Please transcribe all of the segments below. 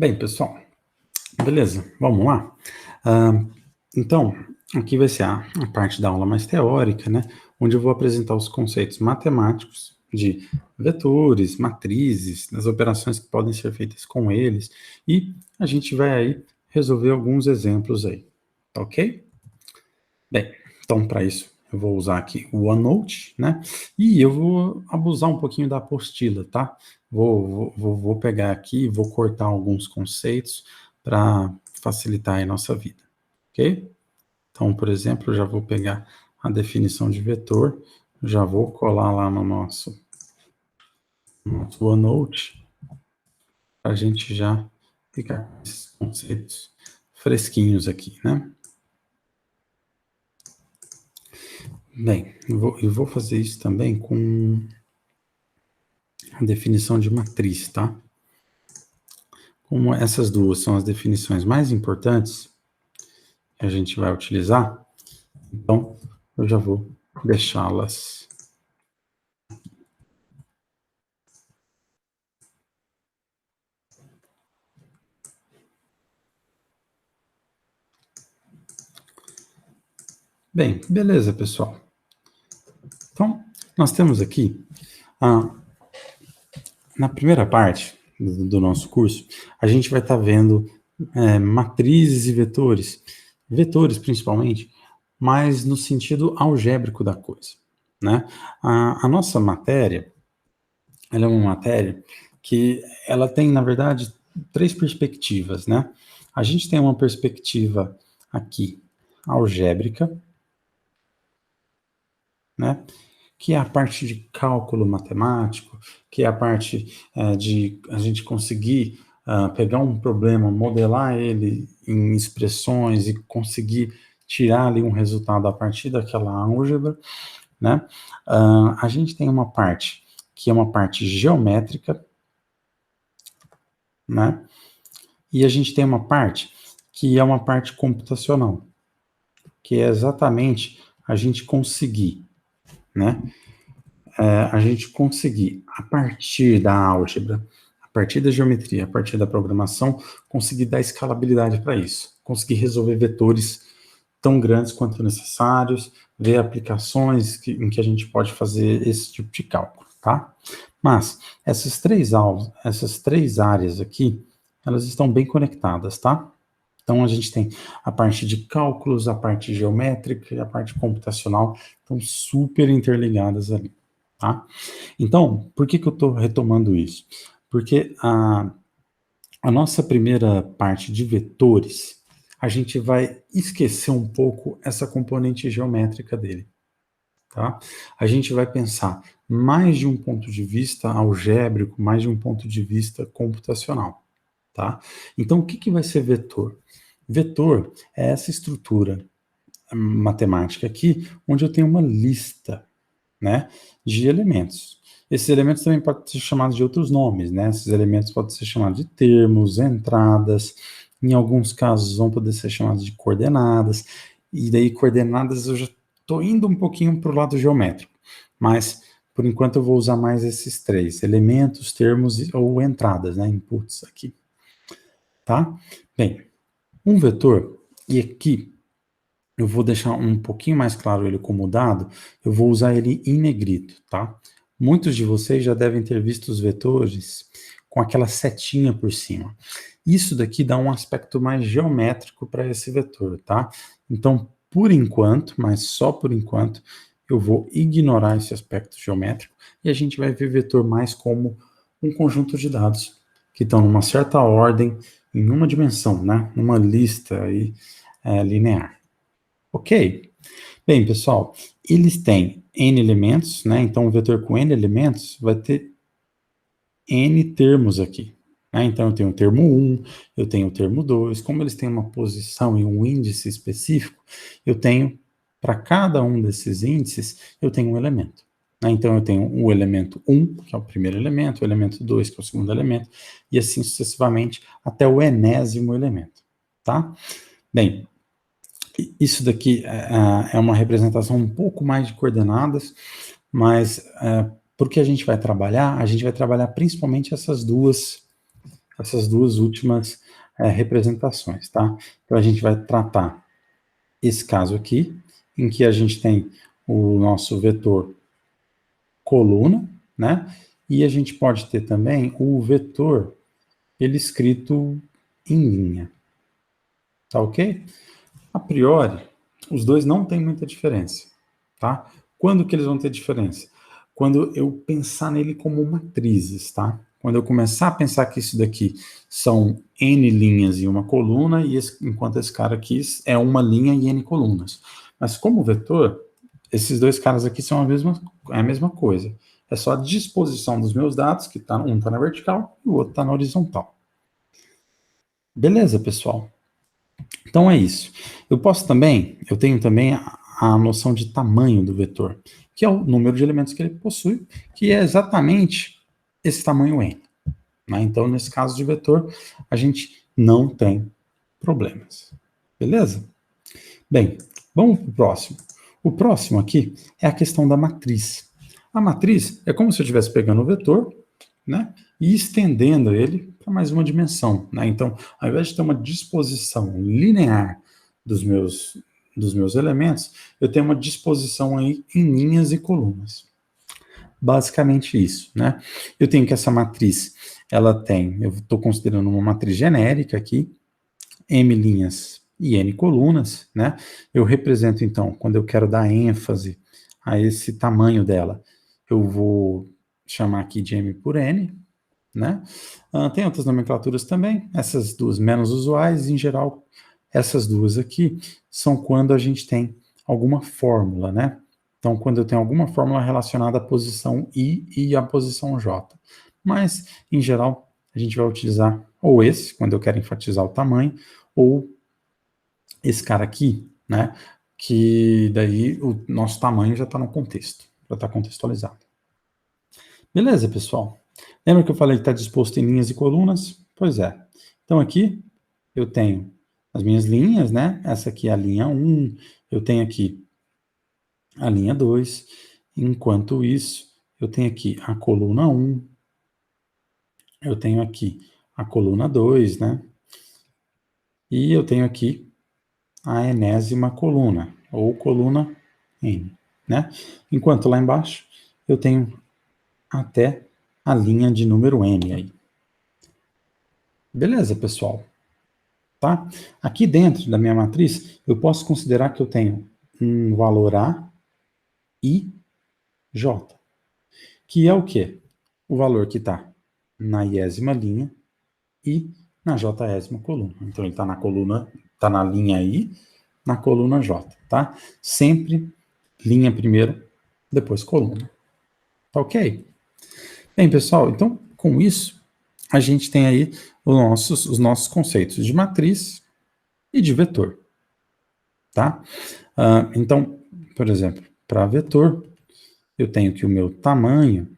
Bem, pessoal, beleza, vamos lá? Ah, então, aqui vai ser a parte da aula mais teórica, né? Onde eu vou apresentar os conceitos matemáticos de vetores, matrizes, das operações que podem ser feitas com eles, e a gente vai aí resolver alguns exemplos aí, tá ok? Bem, então para isso eu vou usar aqui o OneNote, né? E eu vou abusar um pouquinho da apostila, tá? Vou pegar aqui e vou cortar alguns conceitos para facilitar a nossa vida, ok? Então, por exemplo, eu já vou pegar a definição de vetor, já vou colar lá no nosso OneNote, para a gente já ficar com esses conceitos fresquinhos aqui, né? Bem, eu vou fazer isso também com a definição de matriz, tá? Como essas duas são as definições mais importantes que a gente vai utilizar, então eu já vou deixá-las. Bem, beleza, pessoal. Então, nós temos aqui, na primeira parte do nosso curso, a gente vai estar vendo matrizes e vetores. Vetores, principalmente, mas no sentido algébrico da coisa, né? A nossa matéria, ela é uma matéria que ela tem, na verdade, três perspectivas, né? A gente tem uma perspectiva aqui algébrica, né? Que é a parte de cálculo matemático, que é a parte de a gente conseguir pegar um problema, modelar ele em expressões e conseguir tirar ali um resultado a partir daquela álgebra, né? A gente tem uma parte que é uma parte geométrica, né? E a gente tem uma parte que é uma parte computacional, que é exatamente a gente conseguir, né? A gente conseguir, a partir da álgebra, a partir da geometria, a partir da programação, conseguir dar escalabilidade para isso, conseguir resolver vetores tão grandes quanto necessários, ver aplicações em que a gente pode fazer esse tipo de cálculo, tá? Mas essas três áreas aqui, elas estão bem conectadas, tá? Então, a gente tem a parte de cálculos, a parte geométrica e a parte computacional, estão super interligadas ali, tá? Então, por que eu estou retomando isso? Porque a nossa primeira parte de vetores, a gente vai esquecer um pouco essa componente geométrica dele, tá? A gente vai pensar mais de um ponto de vista algébrico, mais de um ponto de vista computacional, tá? Então, o que vai ser vetor? Vetor é essa estrutura matemática aqui, onde eu tenho uma lista, né, de elementos. Esses elementos também podem ser chamados de outros nomes, né? Esses elementos podem ser chamados de termos, entradas, em alguns casos vão poder ser chamados de coordenadas, e daí coordenadas eu já estou indo um pouquinho para o lado geométrico, mas por enquanto eu vou usar mais esses três, elementos, termos ou entradas, né, inputs aqui, tá? Bem, um vetor, e aqui eu vou deixar um pouquinho mais claro ele como dado, eu vou usar ele em negrito, tá? Muitos de vocês já devem ter visto os vetores com aquela setinha por cima. Isso daqui dá um aspecto mais geométrico para esse vetor, tá? Então, por enquanto, mas só por enquanto, eu vou ignorar esse aspecto geométrico e a gente vai ver vetor mais como um conjunto de dados que estão numa certa ordem, em uma dimensão, né? Numa lista aí, linear. Ok. Bem, pessoal, eles têm n elementos, né? Então, um vetor com n elementos vai ter n termos aqui, né? Então, eu tenho o termo 1, eu tenho o termo 2. Como eles têm uma posição e um índice específico, eu tenho, para cada um desses índices, eu tenho um elemento, né? Então, eu tenho o elemento 1, que é o primeiro elemento, o elemento 2, que é o segundo elemento, e assim sucessivamente até o enésimo elemento, tá? Bem, isso daqui é uma representação um pouco mais de coordenadas, mas porque a gente vai trabalhar principalmente essas duas essas duas últimas representações, tá? Então, a gente vai tratar esse caso aqui, em que a gente tem o nosso vetor coluna, né? E a gente pode ter também o vetor, ele escrito em linha, tá ok? A priori, os dois não têm muita diferença, tá? Quando que eles vão ter diferença? Quando eu pensar nele como matrizes, tá? Quando eu começar a pensar que isso daqui são N linhas e uma coluna, e enquanto esse cara aqui é uma linha e N colunas. Mas como vetor, esses dois caras aqui são a mesma coisa. É só a disposição dos meus dados, que um está na vertical e o outro está na horizontal. Beleza, pessoal? Então é isso. Eu tenho também a noção de tamanho do vetor, que é o número de elementos que ele possui, que é exatamente esse tamanho n. Né? Então, nesse caso de vetor, a gente não tem problemas. Beleza? Bem, vamos para o próximo. O próximo aqui é a questão da matriz. A matriz é como se eu estivesse pegando o vetor, né, e estendendo ele para mais uma dimensão. Né? Então, ao invés de ter uma disposição linear dos meus elementos, eu tenho uma disposição aí em linhas e colunas. Basicamente isso, né? Eu tenho que essa matriz, eu estou considerando uma matriz genérica aqui, M linhas e N colunas, né? Eu represento, então, quando eu quero dar ênfase a esse tamanho dela, eu vou chamar aqui de M por N, né? Tem outras nomenclaturas também, essas duas menos usuais, em geral, essas duas aqui são quando a gente tem alguma fórmula, né? Então, quando eu tenho alguma fórmula relacionada à posição I e à posição J. Mas, em geral, a gente vai utilizar ou esse, quando eu quero enfatizar o tamanho, ou esse cara aqui, né? Que daí o nosso tamanho já está no contexto, já está contextualizado. Beleza, pessoal? Lembra que eu falei que está disposto em linhas e colunas? Pois é. Então aqui eu tenho as minhas linhas, né? Essa aqui é a linha 1, eu tenho aqui a linha 2. Enquanto isso, eu tenho aqui a coluna 1, eu tenho aqui a coluna 2, né? E eu tenho aqui a enésima coluna, ou coluna N, né? Enquanto lá embaixo eu tenho até a linha de número N aí. Beleza, pessoal? Tá? Aqui dentro da minha matriz, eu posso considerar que eu tenho um valor A, I, J, que é o quê? O valor que está na iésima linha e na jésima coluna. Então, ele está na coluna, está na linha I, na coluna J, tá? Sempre linha primeiro, depois coluna. Tá ok? Bem, pessoal, então, com isso, a gente tem aí os nossos conceitos de matriz e de vetor, tá? Então, por exemplo, para vetor, eu tenho que o meu tamanho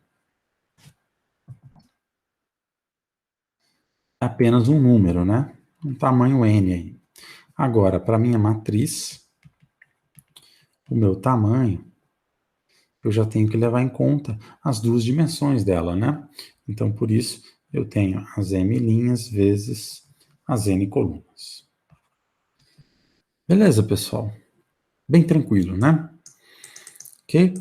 é apenas um número, né? Um tamanho n aí. Agora, para minha matriz, o meu tamanho, eu já tenho que levar em conta as duas dimensões dela, né? Então, por isso, eu tenho as m linhas vezes as n colunas. Beleza, pessoal? Bem tranquilo, né? Ok?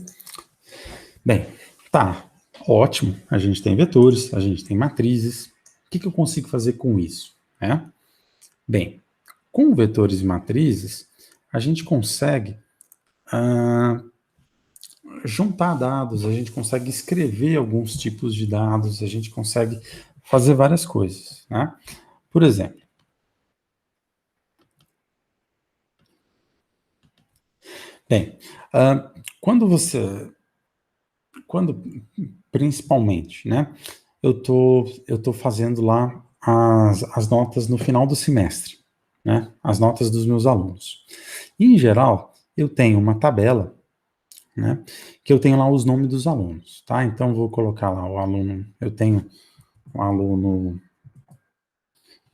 Bem, tá. Ótimo. A gente tem vetores, a gente tem matrizes. O que eu consigo fazer com isso? Né? Bem, com vetores e matrizes, a gente consegue juntar dados, a gente consegue escrever alguns tipos de dados, a gente consegue fazer várias coisas. Né? Por exemplo, bem, quando principalmente, né, eu tô fazendo lá as notas no final do semestre, né, as notas dos meus alunos. E, em geral, eu tenho uma tabela, né, que eu tenho lá os nomes dos alunos, tá? Então, vou colocar lá o aluno, eu tenho um aluno,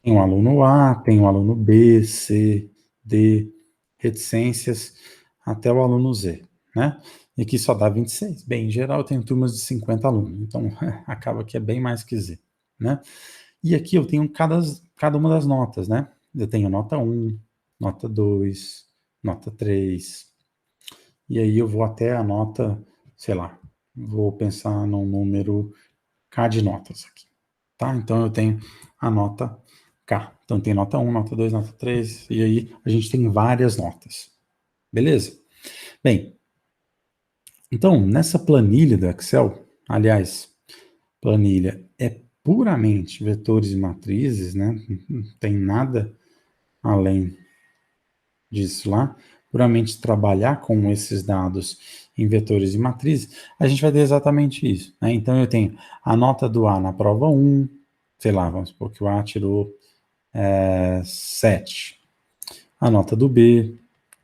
tem um aluno A, tem um aluno B, C, D, reticências, até o aluno Z, né? E aqui só dá 26. Bem, em geral eu tenho turmas de 50 alunos, então acaba que é bem mais que Z, né? E aqui eu tenho cada uma das notas, né? Eu tenho nota 1, nota 2, nota 3. E aí eu vou até a nota, sei lá, vou pensar num número K de notas aqui, tá? Então eu tenho a nota K. Então tem nota 1, nota 2, nota 3, e aí a gente tem várias notas. Beleza? Bem, então nessa planilha do Excel, aliás, planilha é puramente vetores e matrizes, né? Não tem nada além disso lá, puramente trabalhar com esses dados em vetores e matrizes, a gente vai ter exatamente isso, né? Então eu tenho a nota do A na prova 1, sei lá, vamos supor que o A tirou 7. A nota do B,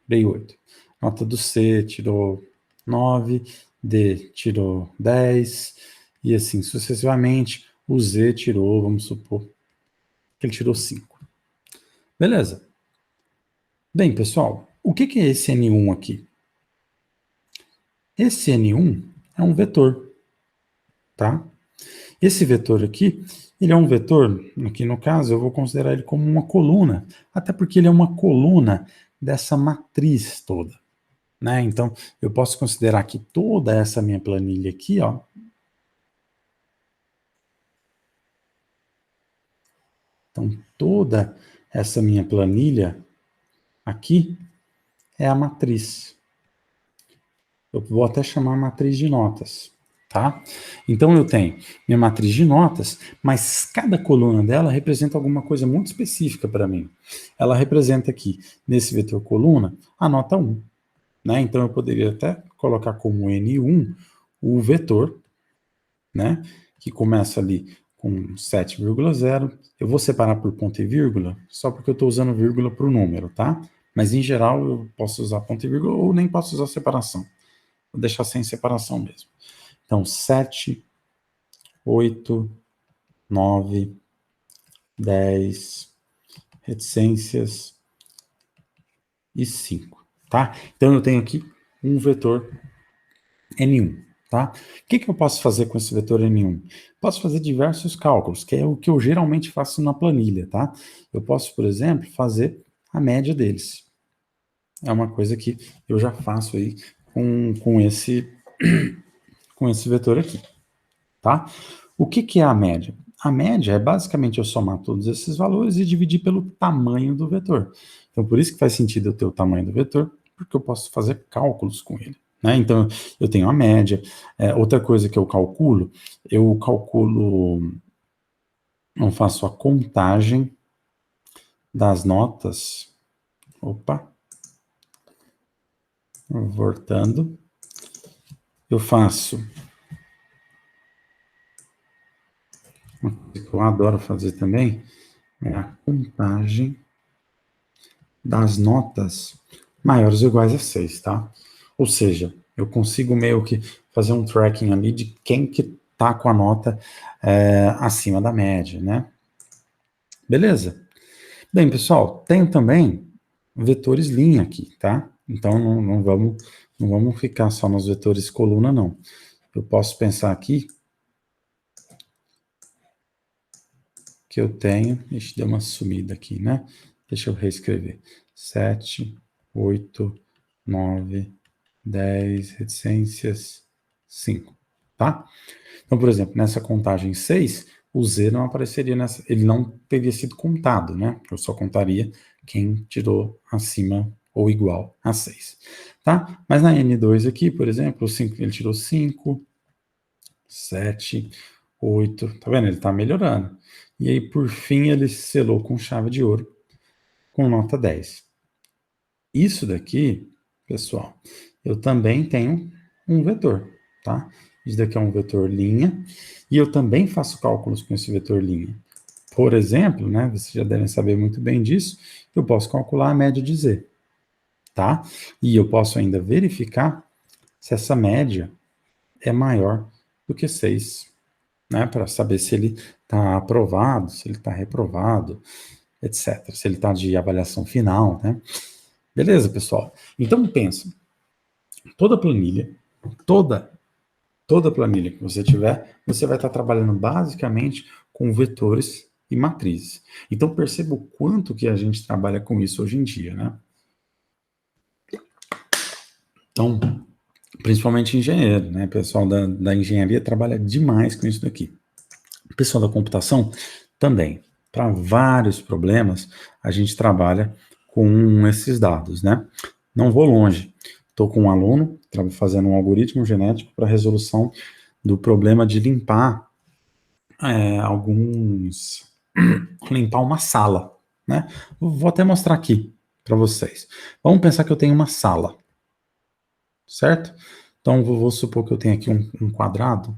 veio 8. Nota do C tirou 9, D tirou 10, e assim sucessivamente. O Z tirou, vamos supor, que ele tirou 5. Beleza. Bem, pessoal, o que é esse N1 aqui? Esse N1 é um vetor, tá? Esse vetor aqui, ele é um vetor, aqui no caso, eu vou considerar ele como uma coluna, até porque ele é uma coluna dessa matriz toda, né? Então, eu posso considerar que toda essa minha planilha aqui, ó, então toda essa minha planilha aqui é a matriz. Eu vou até chamar a matriz de notas, tá? Então eu tenho minha matriz de notas, mas cada coluna dela representa alguma coisa muito específica para mim. Ela representa aqui, nesse vetor coluna, a nota 1, né? Então eu poderia até colocar como N1 o vetor, né? Que começa ali com 7,0. Eu vou separar por ponto e vírgula, só porque eu estou usando vírgula para o número, tá? Mas em geral eu posso usar ponto e vírgula ou nem posso usar separação. Vou deixar sem separação mesmo. Então, 7, 8, 9, 10, reticências e 5, tá? Então, eu tenho aqui um vetor N1, tá? O que eu posso fazer com esse vetor N1? Posso fazer diversos cálculos, que é o que eu geralmente faço na planilha, tá? Eu posso, por exemplo, fazer a média deles. É uma coisa que eu já faço aí com esse vetor aqui, tá? O que é a média? A média é basicamente eu somar todos esses valores e dividir pelo tamanho do vetor. Então, por isso que faz sentido eu ter o tamanho do vetor, porque eu posso fazer cálculos com ele, né? Então, eu tenho a média. Outra coisa que eu calculo, eu faço a contagem das notas. Opa, voltando. Eu faço uma coisa que eu adoro fazer também, é a contagem das notas maiores ou iguais a 6, tá? Ou seja, eu consigo meio que fazer um tracking ali de quem que tá com a nota acima da média, né? Beleza? Bem, pessoal, tenho também vetores linha aqui, tá? Então não vamos ficar só nos vetores coluna, não. Eu posso pensar aqui que eu tenho, deixa eu dar uma sumida aqui, né? Deixa eu reescrever. 7, 8, 9, 10, reticências, 5, tá? Então, por exemplo, nessa contagem 6, o Z não apareceria nessa, ele não teria sido contado, né? Eu só contaria quem tirou acima ou igual a 6, tá? Mas na N2 aqui, por exemplo, o 5, ele tirou 5, 7, 8, tá vendo? Ele tá melhorando. E aí, por fim, ele selou com chave de ouro, com nota 10. Isso daqui, pessoal, eu também tenho um vetor, tá? Isso daqui é um vetor linha, e eu também faço cálculos com esse vetor linha. Por exemplo, né, vocês já devem saber muito bem disso, eu posso calcular a média de Z, tá? E eu posso ainda verificar se essa média é maior do que 6, né, para saber se ele está aprovado, se ele está reprovado, etc. Se ele está de avaliação final, né? Beleza, pessoal? Então pensa, toda planilha, toda planilha que você tiver, você vai estar trabalhando basicamente com vetores e matrizes. Então, perceba o quanto que a gente trabalha com isso hoje em dia, né? Então, principalmente engenheiro, né? O pessoal da engenharia trabalha demais com isso daqui. O pessoal da computação também. Para vários problemas, a gente trabalha com esses dados, né? Não vou longe. Estou com um aluno fazendo um algoritmo genético para resolução do problema de limpar limpar uma sala, né? Vou até mostrar aqui para vocês. Vamos pensar que eu tenho uma sala, certo? Então, vou supor que eu tenho aqui um quadrado.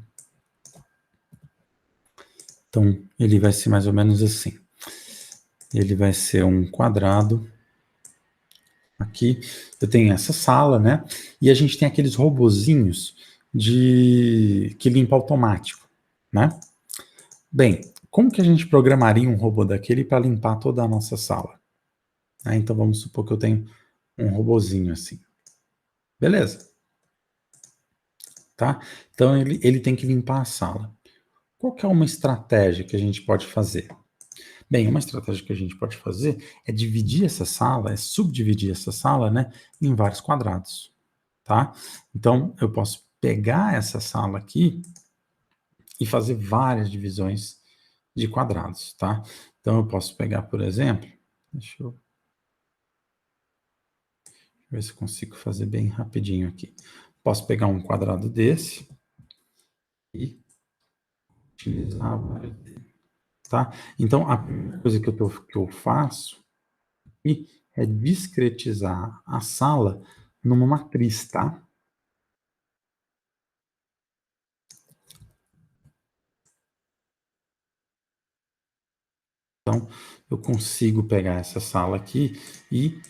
Então, ele vai ser mais ou menos assim. Ele vai ser um quadrado. Aqui eu tenho essa sala, né? E a gente tem aqueles robozinhos que limpa automático, né? Bem, como que a gente programaria um robô daquele para limpar toda a nossa sala? Então vamos supor que eu tenho um robozinho assim. Beleza. Tá? Então ele tem que limpar a sala. Qual que é uma estratégia que a gente pode fazer? Bem, uma estratégia que a gente pode fazer é dividir essa sala, é subdividir essa sala, né, em vários quadrados, tá? Então, eu posso pegar essa sala aqui e fazer várias divisões de quadrados, tá? Então, eu posso pegar, por exemplo, deixa eu ver se eu consigo fazer bem rapidinho aqui. Posso pegar um quadrado desse e utilizar vários, tá? Então, a primeira coisa que eu faço aqui é discretizar a sala numa matriz, tá? Então, eu consigo pegar essa sala aqui e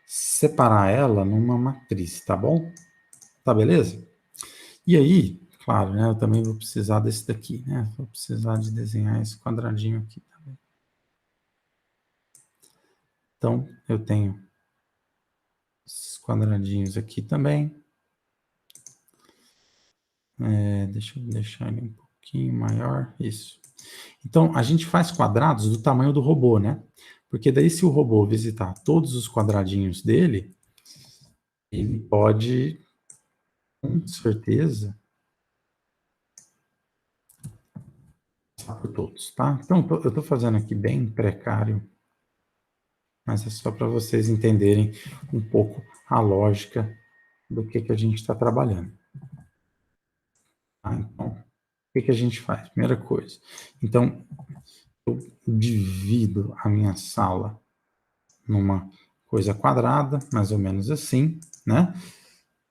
separar ela numa matriz, tá bom? Tá beleza? E aí, claro, né, eu também vou precisar desse daqui, né? Vou precisar de desenhar esse quadradinho aqui também. Então, eu tenho esses quadradinhos aqui também. Deixa eu deixar ele um pouquinho maior, isso. Então, a gente faz quadrados do tamanho do robô, né? Porque daí, se o robô visitar todos os quadradinhos dele, ele pode, com certeza, passar por todos, tá? Então, eu estou fazendo aqui bem precário, mas é só para vocês entenderem um pouco a lógica do que a gente está trabalhando. Tá? Então, o que a gente faz? Primeira coisa. Então, eu divido a minha sala numa coisa quadrada, mais ou menos assim, né?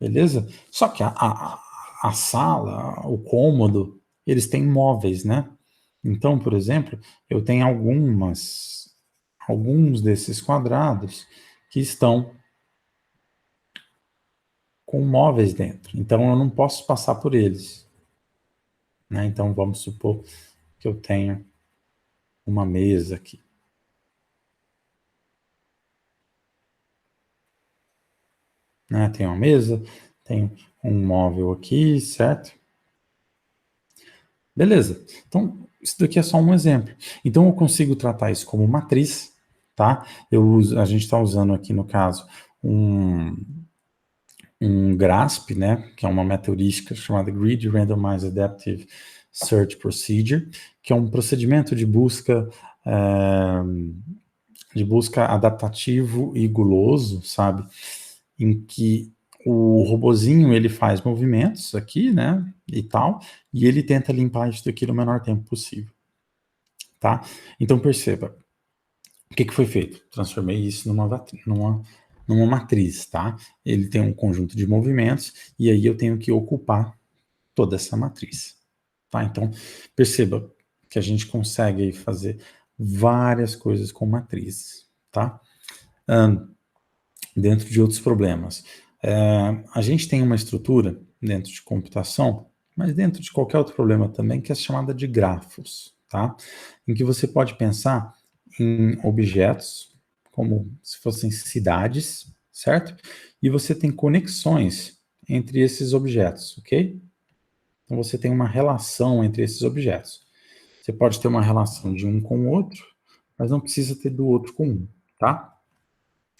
Beleza? Só que a sala, o cômodo, eles têm móveis, né? Então, por exemplo, eu tenho alguns desses quadrados que estão com móveis dentro. Então, eu não posso passar por eles, né? Então, vamos supor que eu tenho uma mesa aqui. Né? Tem uma mesa, tem um móvel aqui, certo? Beleza. Então, isso daqui é só um exemplo. Então, eu consigo tratar isso como matriz, tá? A gente está usando aqui, no caso, um GRASP, né? Que é uma meta heurística chamada Grid Randomized Adaptive Search Procedure, que é um procedimento de busca adaptativo e guloso, sabe? Em que o robozinho ele faz movimentos aqui, né, e tal, e ele tenta limpar isso daqui no menor tempo possível, tá? Então perceba, o que foi feito? Transformei isso numa matriz, tá? Ele tem um conjunto de movimentos e aí eu tenho que ocupar toda essa matriz, tá? Então perceba que a gente consegue fazer várias coisas com matrizes, tá? Dentro de outros problemas. A gente tem uma estrutura dentro de computação, mas dentro de qualquer outro problema também, que é chamada de grafos, tá? Em que você pode pensar em objetos, como se fossem cidades, certo? E você tem conexões entre esses objetos, ok? Então você tem uma relação entre esses objetos. Você pode ter uma relação de um com o outro, mas não precisa ter do outro com um, tá?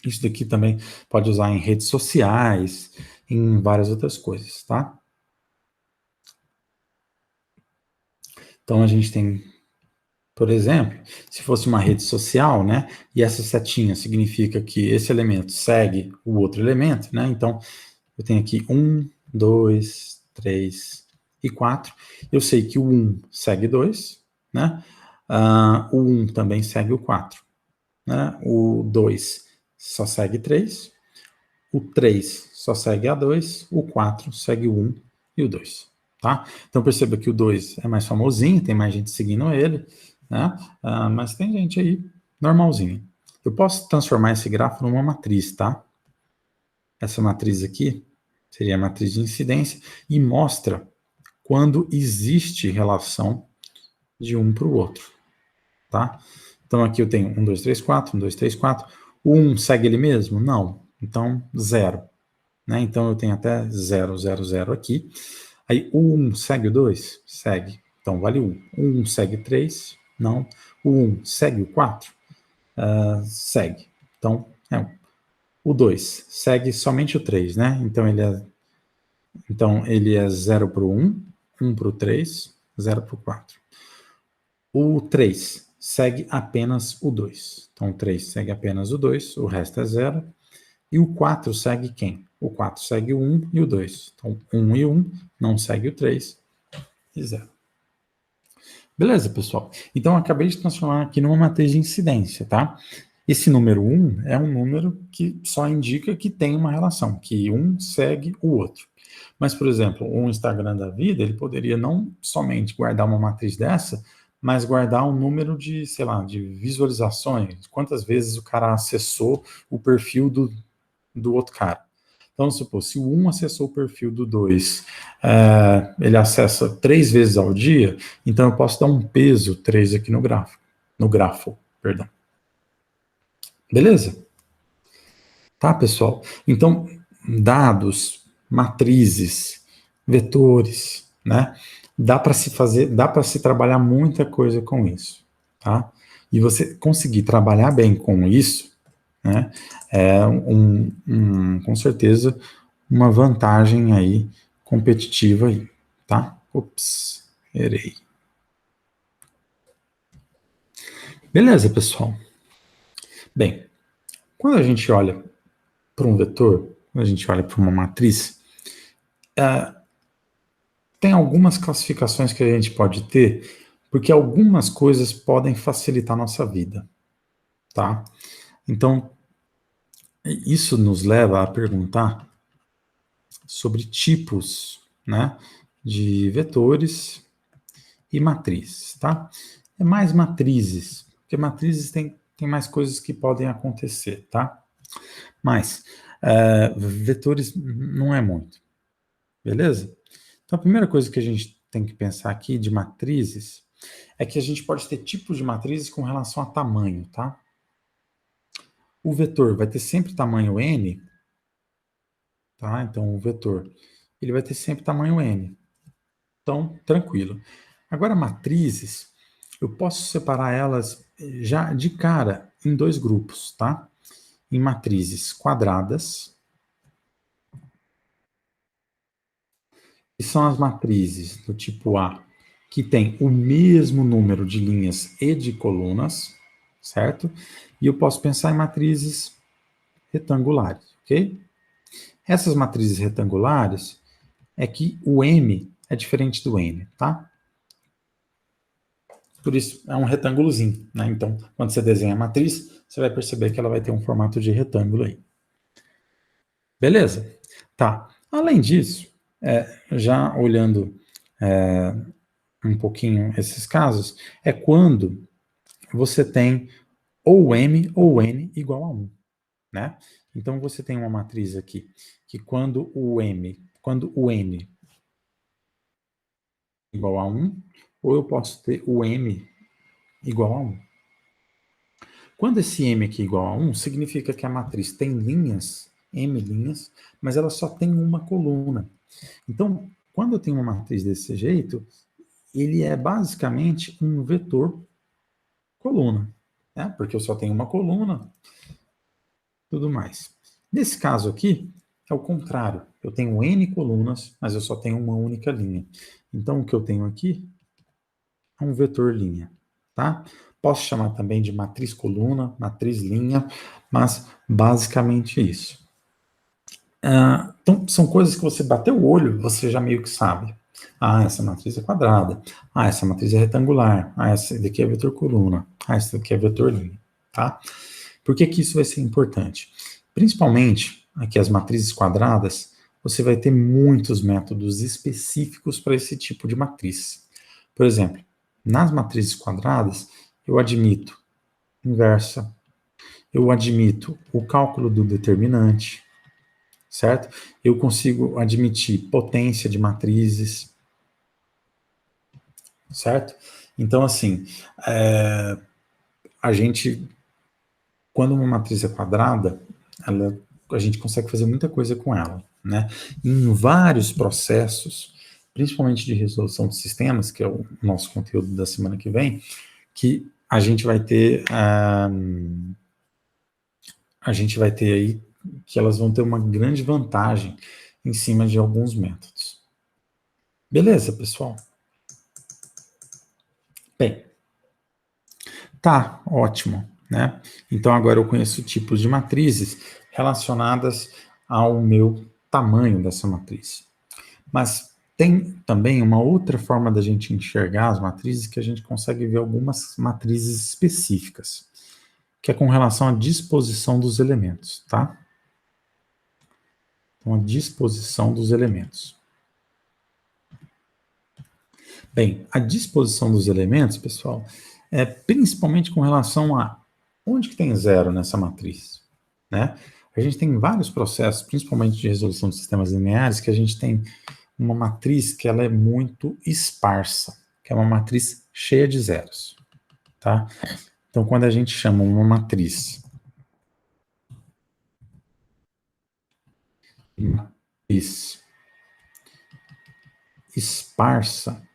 Isso daqui também pode usar em redes sociais, em várias outras coisas, tá? Então, a gente tem, por exemplo, se fosse uma rede social, né, e essa setinha significa que esse elemento segue o outro elemento, né, então eu tenho aqui 1, 2, 3 e 4, eu sei que o 1 segue 2, né, o 1 também segue o 4, né, o 2 só segue 3, o 3 só segue a 2, o 4 segue o 1 e o 2, tá? Então perceba que o 2 é mais famosinho, tem mais gente seguindo ele, né? Mas tem gente aí normalzinha. Eu posso transformar esse grafo numa matriz, tá? Essa matriz aqui seria a matriz de incidência e mostra quando existe relação de um para o outro, tá? Então aqui eu tenho 1, 2, 3, 4, 1, 2, 3, 4. O 1 segue ele mesmo? Não. Então, 0. Né? Então eu tenho até 0, 0, 0 aqui. Aí o 1 segue o 2? Segue. Então vale 1. O 1 segue 3? Não. O 1 segue o 4? Segue. Então é 1. O 2 segue somente o 3, né? Então ele é 0 para o 1, 1 para o 3, 0 para o 4. O 3 segue apenas o 2. Então o 3 segue apenas o 2, o resto é 0. E o 4 segue quem? O 4 segue o 1 e o 2. Então, 1 e 1 não segue o 3 e 0. Beleza, pessoal? Então, eu acabei de transformar aqui numa matriz de incidência, tá? Esse número 1 é um número que só indica que tem uma relação, que um segue o outro. Mas, por exemplo, o Instagram da vida, ele poderia não somente guardar uma matriz dessa, mas guardar um número de, sei lá, de visualizações, quantas vezes o cara acessou o perfil do outro cara. Então, vamos supor, se o 1 acessou o perfil do 2, ele acessa 3 vezes ao dia, então eu posso dar um peso 3 aqui no grafo, perdão. Beleza? Tá, pessoal? Então, dados, matrizes, vetores, né? Dá para se trabalhar muita coisa com isso, tá? E você conseguir trabalhar bem com isso, né? É com certeza uma vantagem aí competitiva aí, tá? Ops, errei. Beleza, pessoal? Bem, quando a gente olha para um vetor, quando a gente olha para uma matriz, tem algumas classificações que a gente pode ter, porque algumas coisas podem facilitar a nossa vida, tá? Então, isso nos leva a perguntar sobre tipos, né, de vetores e matrizes, tá? É mais matrizes, porque matrizes tem mais coisas que podem acontecer, tá? Mas vetores não é muito, beleza? Então a primeira coisa que a gente tem que pensar aqui de matrizes é que a gente pode ter tipos de matrizes com relação a tamanho, tá? O vetor vai ter sempre tamanho n, tá? Então o vetor ele vai ter sempre tamanho n. Então, tranquilo. Agora, matrizes, eu posso separar elas já de cara em dois grupos, tá? Em matrizes quadradas, que são as matrizes do tipo A, que tem o mesmo número de linhas e de colunas, certo? E eu posso pensar em matrizes retangulares, ok? Essas matrizes retangulares é que o M é diferente do N, tá? Por isso, é um retângulozinho, né? Então, quando você desenha a matriz, você vai perceber que ela vai ter um formato de retângulo aí. Beleza? Tá. Além disso, já olhando um pouquinho esses casos, é quando você tem ou M ou N igual a 1, né? Então, você tem uma matriz aqui, que quando o N igual a 1, ou eu posso ter o M igual a 1. Quando esse M aqui é igual a 1, significa que a matriz tem linhas, M linhas, mas ela só tem uma coluna. Então, quando eu tenho uma matriz desse jeito, ele é basicamente um vetor coluna, né? Porque eu só tenho uma coluna, tudo mais. Nesse caso aqui, é o contrário. Eu tenho N colunas, mas eu só tenho uma única linha. Então, o que eu tenho aqui é um vetor linha, tá? Posso chamar também de matriz coluna, matriz linha, mas basicamente isso. Então, são coisas que você bateu o olho, você já meio que sabe. Ah, essa matriz é quadrada. Ah, essa matriz é retangular. Ah, essa daqui é vetor coluna. Ah, essa daqui é vetor linha, tá? Por que que isso vai ser importante? Principalmente, aqui as matrizes quadradas, você vai ter muitos métodos específicos para esse tipo de matriz. Por exemplo, nas matrizes quadradas, eu admito inversa, eu admito o cálculo do determinante, certo? Eu consigo admitir potência de matrizes, certo? Então, assim, a gente, quando uma matriz é quadrada, a gente consegue fazer muita coisa com ela, né? Em vários processos, principalmente de resolução de sistemas, que é o nosso conteúdo da semana que vem, que a gente vai ter aí que elas vão ter uma grande vantagem em cima de alguns métodos. Beleza, pessoal? Bem, tá, ótimo, né? Então agora eu conheço tipos de matrizes relacionadas ao meu tamanho dessa matriz. Mas tem também uma outra forma da gente enxergar as matrizes que a gente consegue ver algumas matrizes específicas, que é com relação à disposição dos elementos, tá? Então, a disposição dos elementos. Bem, a disposição dos elementos, pessoal, é principalmente com relação a onde que tem zero nessa matriz, né? A gente tem vários processos, principalmente de resolução de sistemas lineares, que a gente tem uma matriz que ela é muito esparsa, que é uma matriz cheia de zeros, tá? Então, quando a gente chama uma matriz esparsa,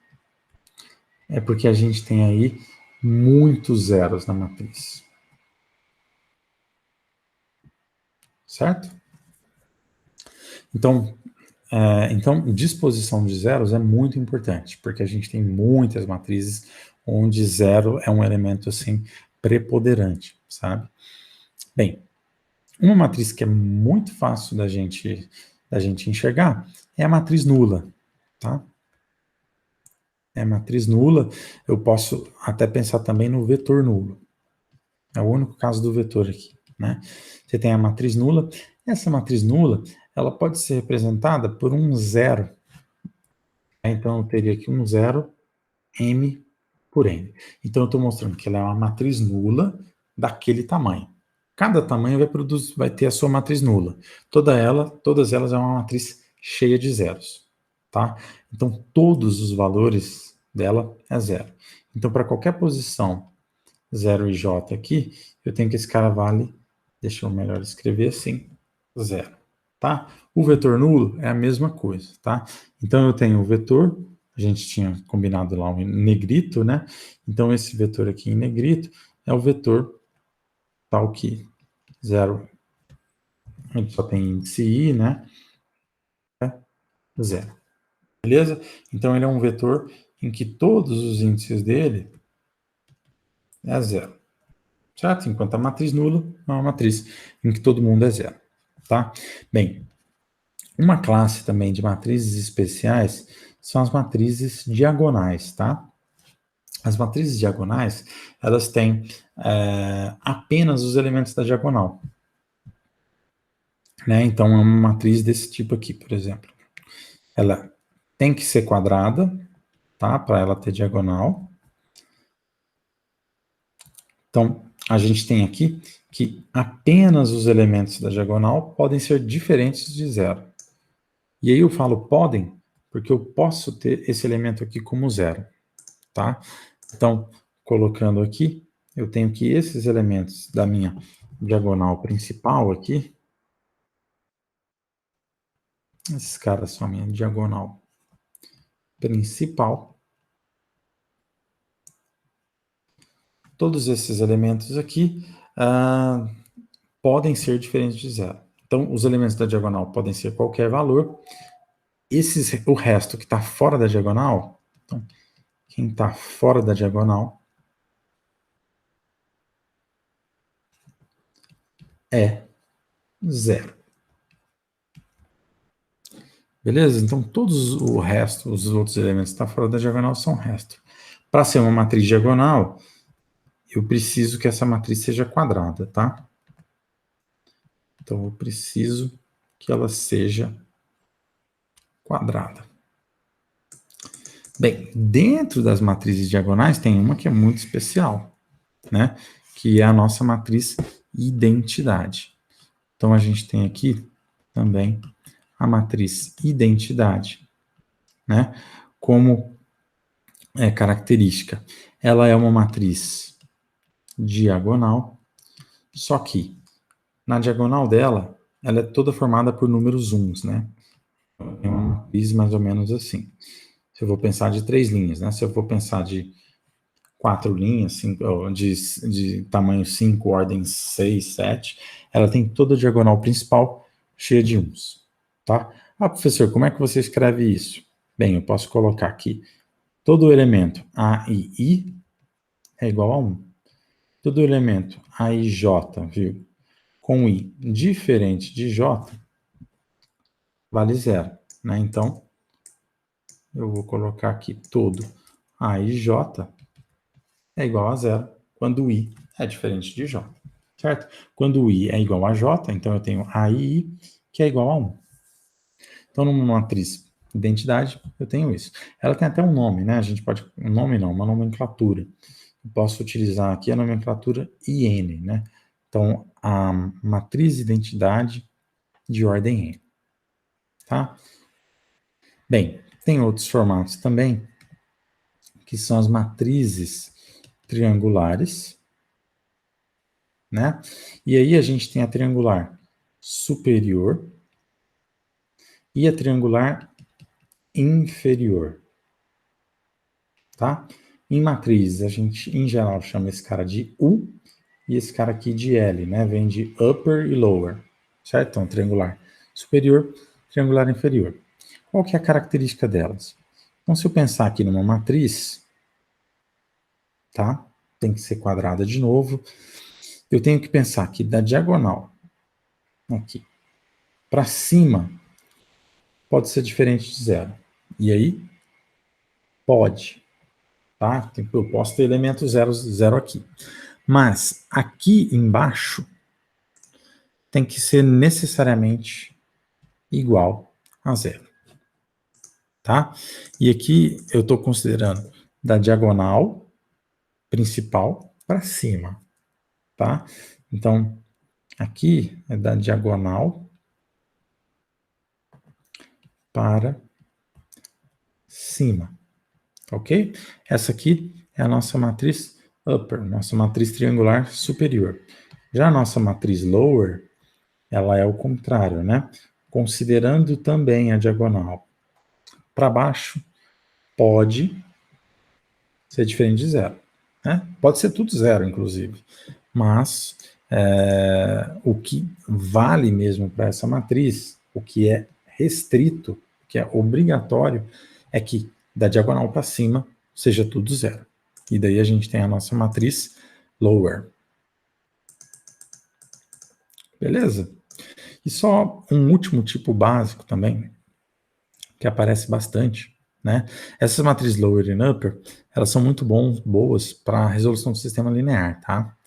é porque a gente tem aí muitos zeros na matriz, certo? Então, disposição de zeros é muito importante, porque a gente tem muitas matrizes onde zero é um elemento, assim, preponderante, sabe? Bem, uma matriz que é muito fácil da gente enxergar é a matriz nula, tá? É a matriz nula, eu posso até pensar também no vetor nulo. É o único caso do vetor aqui, né? Você tem a matriz nula, essa matriz nula, ela pode ser representada por um zero. Então, eu teria aqui um zero, M por N. Então, eu estou mostrando que ela é uma matriz nula daquele tamanho. Cada tamanho vai ter a sua matriz nula. Todas elas é uma matriz cheia de zeros, tá? Então, todos os valores dela é zero. Então, para qualquer posição 0 e J aqui, eu tenho que esse cara vale, deixa eu melhor escrever assim, zero, tá? O vetor nulo é a mesma coisa, tá? Então, eu tenho o vetor, a gente tinha combinado lá em negrito, né? Então, esse vetor aqui em negrito é o vetor tal que 0, a gente só tem índice I, né? É 0. Beleza? Então, ele é um vetor em que todos os índices dele é zero. Certo? Enquanto a matriz nula é uma matriz em que todo mundo é zero. Tá? Bem, uma classe também de matrizes especiais são as matrizes diagonais, tá? As matrizes diagonais, elas têm apenas os elementos da diagonal. Né? Então, é uma matriz desse tipo aqui, por exemplo. Ela tem que ser quadrada, tá? Para ela ter diagonal. Então, a gente tem aqui que apenas os elementos da diagonal podem ser diferentes de zero. E aí eu falo podem, porque eu posso ter esse elemento aqui como zero, tá? Então, colocando aqui, eu tenho que esses elementos da minha diagonal principal aqui, esses caras são a minha diagonal principal, todos esses elementos aqui podem ser diferentes de zero. Então, os elementos da diagonal podem ser qualquer valor. O resto que está fora da diagonal, então, quem está fora da diagonal é zero. Beleza? Então, todos o resto, os outros elementos que estão fora da diagonal são resto. Para ser uma matriz diagonal, eu preciso que essa matriz seja quadrada, tá? Então, eu preciso que ela seja quadrada. Bem, dentro das matrizes diagonais tem uma que é muito especial, né? Que é a nossa matriz identidade. Então, a gente tem aqui também a matriz identidade, né? Como característica. Ela é uma matriz diagonal, só que na diagonal dela, ela é toda formada por números uns, né? É uma matriz mais ou menos assim. Se eu vou pensar de 3 linhas, né? Se eu vou pensar de 4 linhas, de tamanho 5, ordem 6, 7, ela tem toda a diagonal principal cheia de uns, tá? Ah, professor, como é que você escreve isso? Bem, eu posso colocar aqui todo o elemento A e I é igual a 1. Todo elemento A e J, viu? Com I diferente de J, vale 0, né? Então, eu vou colocar aqui todo A e J é igual a 0 quando o I é diferente de J, certo? Quando o I é igual a J, então eu tenho A e I, que é igual a 1. Então, numa matriz identidade, eu tenho isso. Ela tem até um nome, né? A gente pode... Um nome não, uma nomenclatura. Eu posso utilizar aqui a nomenclatura IN, né? Então, a matriz identidade de ordem N, tá? Bem, tem outros formatos também, que são as matrizes triangulares, né? E aí a gente tem a triangular superior e a triangular inferior, tá? Em matrizes, a gente, em geral, chama esse cara de U e esse cara aqui de L, né? Vem de upper e lower, certo? Então, triangular superior, triangular inferior. Qual que é a característica delas? Então, se eu pensar aqui numa matriz, tá? Tem que ser quadrada de novo. Eu tenho que pensar que da diagonal, aqui, para cima, pode ser diferente de zero. E aí, pode, tá? Eu posso ter elemento zero, zero aqui. Mas aqui embaixo tem que ser necessariamente igual a zero, tá? E aqui eu estou considerando da diagonal principal para cima, tá? Então, aqui é da diagonal para cima, ok? Essa aqui é a nossa matriz upper, nossa matriz triangular superior. Já a nossa matriz lower, ela é o contrário, né? Considerando também a diagonal para baixo, pode ser diferente de zero, né? Pode ser tudo zero, inclusive. Mas o que vale mesmo para essa matriz, o que é restrito, que é obrigatório, é que da diagonal para cima seja tudo zero. E daí a gente tem a nossa matriz lower. Beleza? E só um último tipo básico também, que aparece bastante, né? Essas matrizes lower e upper, elas são muito boas para a resolução do sistema linear, tá?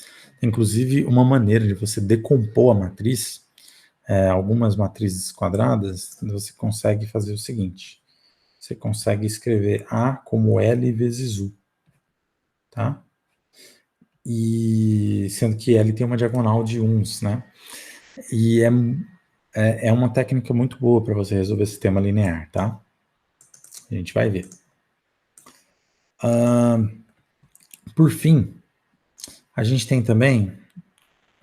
Inclusive, uma maneira de você decompor a matriz, algumas matrizes quadradas, você consegue fazer o seguinte, você consegue escrever A como L vezes U, tá? E sendo que L tem uma diagonal de uns, né? E é uma técnica muito boa para você resolver sistema linear, tá? A gente vai ver. Por fim, a gente tem também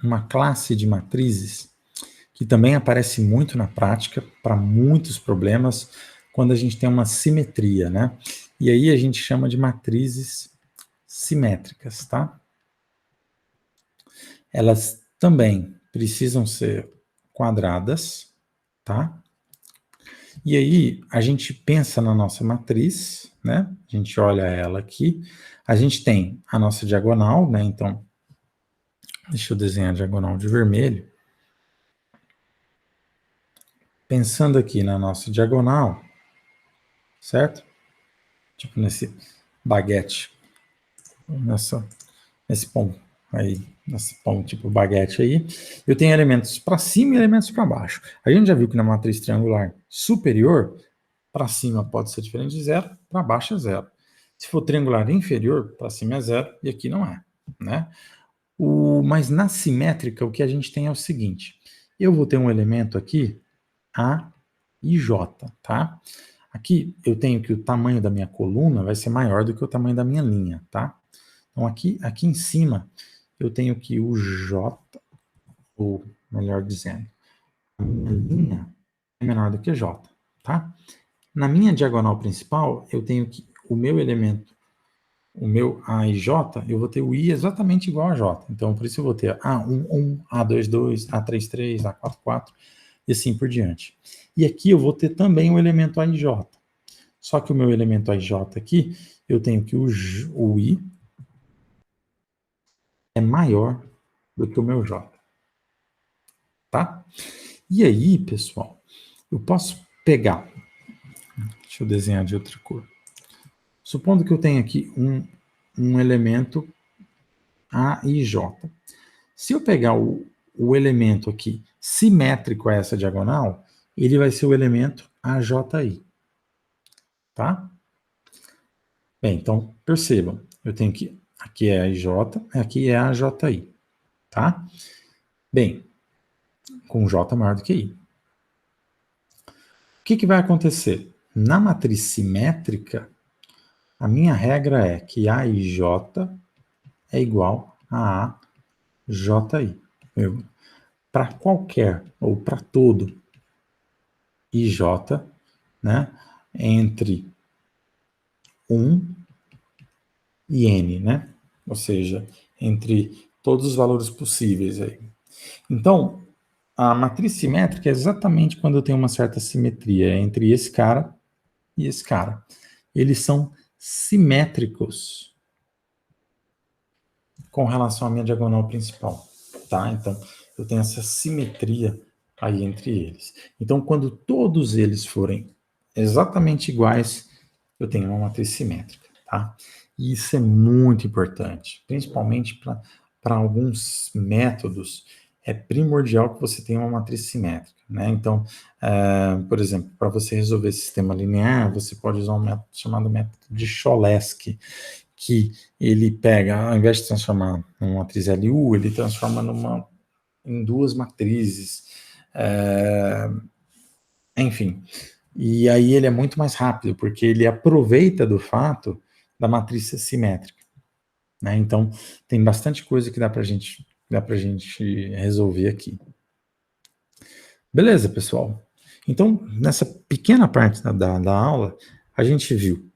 uma classe de matrizes que também aparece muito na prática para muitos problemas quando a gente tem uma simetria, né? E aí a gente chama de matrizes simétricas, tá? elas também precisam ser quadradas, tá? E aí, a gente pensa na nossa matriz, né? A gente olha ela aqui. A gente tem a nossa diagonal, né? Então, deixa eu desenhar a diagonal de vermelho. Pensando aqui na nossa diagonal, certo? Tipo nesse baguete, nesse pão aí, nesse pão tipo baguete aí, eu tenho elementos para cima e elementos para baixo. A gente já viu que na matriz triangular superior, para cima pode ser diferente de zero, para baixo é zero. Se for triangular inferior, para cima é zero e aqui não é, né? Mas na simétrica, o que a gente tem é o seguinte: eu vou ter um elemento aqui, A e J, tá? Aqui eu tenho que o tamanho da minha coluna vai ser maior do que o tamanho da minha linha, tá? Então aqui em cima eu tenho que o J, ou melhor dizendo, a minha linha é menor do que J, tá? Na minha diagonal principal eu tenho que o meu elemento, o meu A e J, eu vou ter o I exatamente igual a J. Então por isso eu vou ter A11, A22, A33, A44 e assim por diante. E aqui eu vou ter também o elemento A e J. Só que o meu elemento AJ aqui, eu tenho que o I é maior do que o meu J. Tá? E aí, pessoal, eu posso pegar, deixa eu desenhar de outra cor. Supondo que eu tenho aqui um elemento A e J. Se eu pegar o elemento aqui simétrico a essa diagonal, ele vai ser o elemento AJI. Tá? Bem, então percebam, eu tenho que aqui é a IJ, aqui é a AJI. Tá? Bem, com J maior do que I. O que vai acontecer? Na matriz simétrica, a minha regra é que A e J é igual a AJI. Para qualquer, ou para todo IJ, né, entre 1 e N, né? Ou seja, entre todos os valores possíveis aí. Então, a matriz simétrica é exatamente quando eu tenho uma certa simetria entre esse cara e esse cara. Eles são simétricos com relação à minha diagonal principal, tá? Então, eu tenho essa simetria aí entre eles. Então, quando todos eles forem exatamente iguais, eu tenho uma matriz simétrica, tá? E isso é muito importante, principalmente para alguns métodos, é primordial que você tenha uma matriz simétrica, né? Então, por exemplo, para você resolver sistema linear, você pode usar um método chamado método de Cholesky, que ele pega, ao invés de transformar numa matriz LU, ele transforma em duas matrizes, enfim. E aí ele é muito mais rápido, porque ele aproveita do fato da matriz ser simétrica, né? Então, tem bastante coisa que dá pra gente resolver aqui. Beleza, pessoal? Então, nessa pequena parte da aula, a gente viu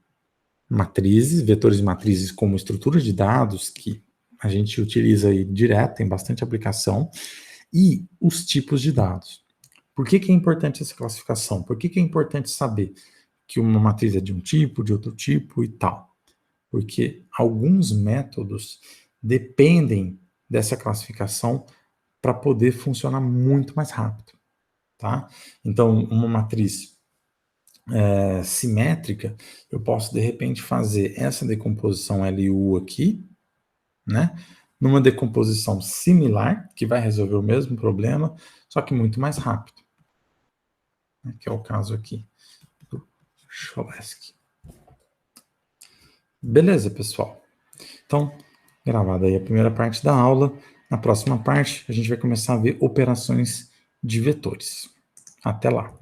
matrizes, vetores e matrizes como estrutura de dados, que a gente utiliza aí direto, tem bastante aplicação, e os tipos de dados. Por que é importante essa classificação? Por que é importante saber que uma matriz é de um tipo, de outro tipo e tal? Porque alguns métodos dependem dessa classificação para poder funcionar muito mais rápido, tá? Então, uma matriz simétrica, eu posso de repente fazer essa decomposição LU aqui, né? Numa decomposição similar, que vai resolver o mesmo problema, só que muito mais rápido, né? Que é o caso aqui do Cholesky. Beleza, pessoal? Então, gravada aí a primeira parte da aula. Na próxima parte, a gente vai começar a ver operações de vetores. Até lá!